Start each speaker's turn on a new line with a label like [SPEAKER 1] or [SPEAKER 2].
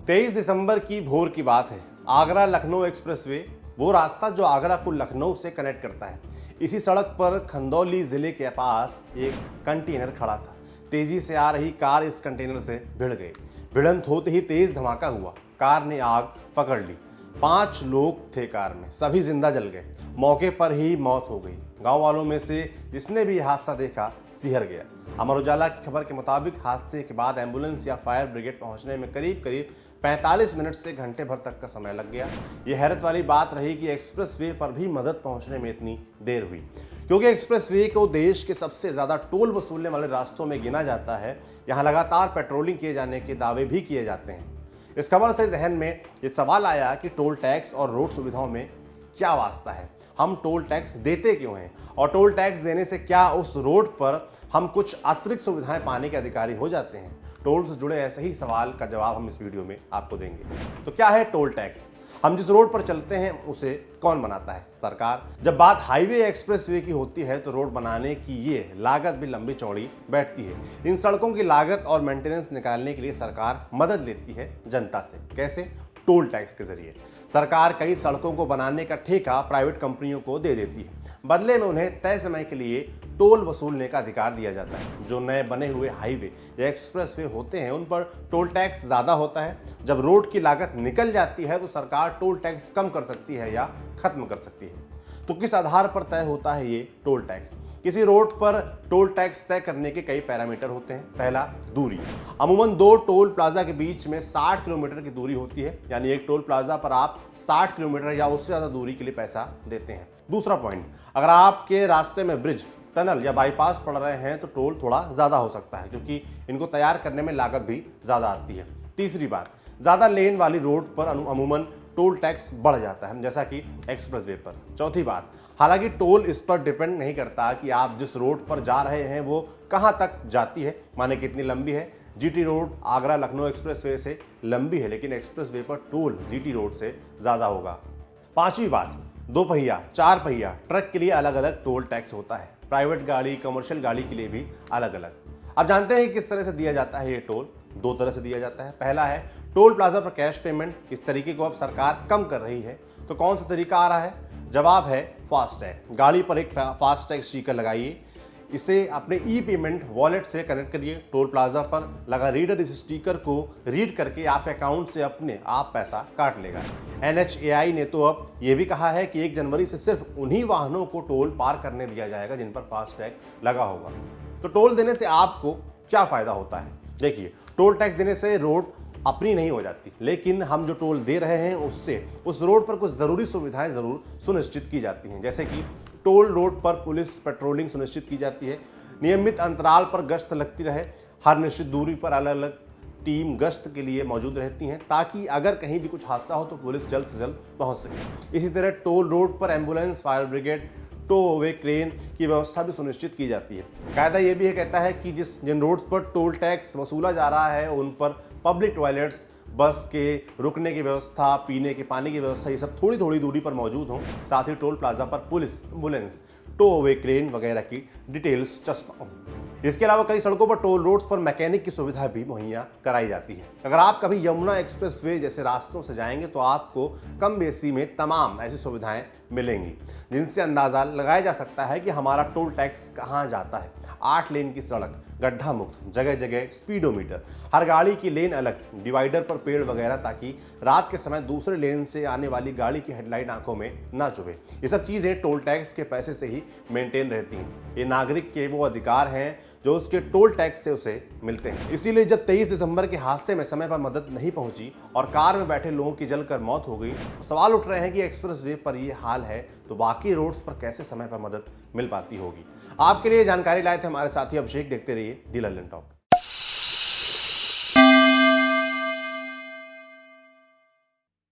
[SPEAKER 1] 23 दिसंबर की भोर की बात है। आगरा लखनऊ एक्सप्रेसवे, वो रास्ता जो आगरा को लखनऊ से कनेक्ट करता है। इसी सड़क पर खंदौली जिले के पास एक कंटेनर खड़ा था। तेजी से आ रही कार इस कंटेनर से भिड़ गई। भिड़ंत होते ही तेज धमाका हुआ, कार ने आग पकड़ ली। 5 लोग थे कार में, सभी जिंदा जल गए। मौके पर ही मौत हो गई। गांव वालों में से जिसने भी हादसा देखा सिहर गया। अमर उजाला की खबर के मुताबिक हादसे के बाद एम्बुलेंस या फायर ब्रिगेड पहुंचने में करीब 45 मिनट से घंटे भर तक का समय लग गया। यह हैरत वाली बात रही कि एक्सप्रेसवे पर भी मदद पहुंचने में इतनी देर हुई, क्योंकि एक्सप्रेसवे को देश के सबसे ज्यादा टोल वसूलने वाले रास्तों में गिना जाता है। यहाँ लगातार पेट्रोलिंग किए जाने के दावे भी किए जाते हैं। इस खबर से जहन में ये सवाल आया कि टोल टैक्स और रोड सुविधाओं में क्या वास्ता है, हम टोल टैक्स देते क्यों हैं, और टोल टैक्स देने से क्या उस रोड पर हम कुछ अतिरिक्त सुविधाएं पाने के अधिकारी हो जाते हैं। टोल से जुड़े ऐसे ही सवाल का जवाब हम इस वीडियो में आपको देंगे। तो क्या है टोल टैक्स? हम जिस रोड पर चलते हैं उसे कौन बनाता है? सरकार। जब बात हाईवे या एक्सप्रेसवे की होती है तो रोड बनाने की ये लागत भी लंबी चौड़ी बैठती है। इन सड़कों की लागत और मेंटेनेंस निकालने के लिए सरकार मदद लेती है जनता से। कैसे? टोल टैक्स के जरिए। सरकार कई सड़कों को बनाने का ठेका प्राइवेट कंपनियों को दे देती है। बदले में उन्हें तय समय के लिए टोल वसूलने का अधिकार दिया जाता है। जो नए बने हुए हाईवे या एक्सप्रेसवे होते हैं उन पर टोल टैक्स ज़्यादा होता है। जब रोड की लागत निकल जाती है तो सरकार टोल टैक्स कम कर सकती है या खत्म कर सकती है। तो किस आधार पर तय होता है ये टोल टैक्स? किसी रोड पर टोल टैक्स तय करने के कई पैरामीटर होते हैं। पहला, दूरी। अमूमन 2 टोल प्लाजा के बीच में 60 किलोमीटर की दूरी होती है, यानी एक टोल प्लाजा पर आप 60 किलोमीटर या उससे ज़्यादा दूरी के लिए पैसा देते हैं। दूसरा पॉइंट, अगर आपके रास्ते में ब्रिज, टनल या बाईपास पड़ रहे हैं तो टोल थोड़ा ज़्यादा हो सकता है, क्योंकि इनको तैयार करने में लागत भी ज़्यादा आती है। तीसरी बात, ज़्यादा लेन वाली रोड पर अमूमन टोल टैक्स बढ़ जाता है, जैसा कि एक्सप्रेसवे पर। चौथी बात, हालांकि टोल इस पर डिपेंड नहीं करता कि आप जिस रोड पर जा रहे हैं वो कहां तक जाती है, माने कितनी लंबी है। GT road Agra Lucknow expressway से लंबी है, लेकिन एक्सप्रेसवे पर टोल जीटी रोड से ज़्यादा होगा। पांचवी बात, 2 पहिया, 4 पहिया ट्रक के लिए अलग अलग टोल टैक्स होता है। प्राइवेट गाड़ी, कमर्शियल गाड़ी के लिए भी अलग अलग। आप जानते हैं किस तरह से दिया जाता है ये टोल? 2 तरह से दिया जाता है। पहला है टोल प्लाजा पर कैश पेमेंट। इस तरीके को अब सरकार कम कर रही है। तो कौन सा तरीका आ रहा है? जवाब है फास्टैग। गाड़ी पर एक फास्टैग स्टिकर लगाइए, इसे अपने ई पेमेंट वॉलेट से कनेक्ट करिए। टोल प्लाजा पर लगा रीडर इस स्टिकर को रीड करके आपके अकाउंट से अपने आप पैसा काट लेगा। NHAI ने तो अब ये भी कहा है कि 1 जनवरी से सिर्फ उन्हीं वाहनों को टोल पार करने दिया जाएगा जिन पर फास्टैग लगा होगा। तो टोल देने से आपको क्या फायदा होता है? देखिए, टोल टैक्स देने से रोड अपनी नहीं हो जाती, लेकिन हम जो टोल दे रहे हैं उससे उस रोड पर कुछ ज़रूरी सुविधाएं ज़रूर सुनिश्चित की जाती हैं। जैसे कि टोल रोड पर पुलिस पेट्रोलिंग सुनिश्चित की जाती है, नियमित अंतराल पर गश्त लगती रहे, हर निश्चित दूरी पर अलग अलग टीम गश्त के लिए मौजूद रहती हैं, ताकि अगर कहीं भी कुछ हादसा हो तो पुलिस जल्द से जल्द पहुंच सके। इसी तरह टोल रोड पर ambulance, fire brigade, tow away crane की व्यवस्था भी सुनिश्चित की जाती है। कायदा ये भी कहता है कि जिन रोड्स पर टोल टैक्स वसूला जा रहा है उन पर पब्लिक टॉयलेट्स, बस के रुकने की व्यवस्था, पीने के पानी की व्यवस्था, ये सब थोड़ी थोड़ी दूरी पर मौजूद हों। साथ ही टोल प्लाजा पर police, ambulance, tow away crane वगैरह की डिटेल्स चस्पा। इसके अलावा कई सड़कों पर टोल रोड्स पर मैकेनिक की सुविधा भी मुहैया कराई जाती है। अगर आप कभी यमुना एक्सप्रेसवे जैसे रास्तों से जाएंगे तो आपको कम बेसी में तमाम ऐसी सुविधाएं मिलेंगी, जिनसे अंदाजा लगाया जा सकता है कि हमारा टोल टैक्स कहां जाता है। 8 लेन की सड़क, गड्ढा मुक्त, जगह जगह स्पीडोमीटर, हर गाड़ी की लेन अलग, डिवाइडर पर पेड़ वगैरह, ताकि रात के समय दूसरे लेन से आने वाली गाड़ी की हेडलाइट आंखों में ना चुभे। ये सब चीज़ें टोल टैक्स के पैसे से ही मेंटेन रहती हैं। ये नागरिक के वो अधिकार हैं जो उसके टोल टैक्स से उसे मिलते हैं। इसीलिए जब 23 दिसंबर के हादसे में समय पर मदद नहीं पहुंची और कार में बैठे लोगों की जलकर मौत हो गई, तो सवाल उठ रहे हैं कि एक्सप्रेसवे पर ये हाल है तो बाकी रोड्स पर कैसे समय पर मदद मिल पाती होगी। आपके लिए जानकारी लाए थे हमारे साथी अभिषेक। देखते रहिए दी लल्लन टॉक।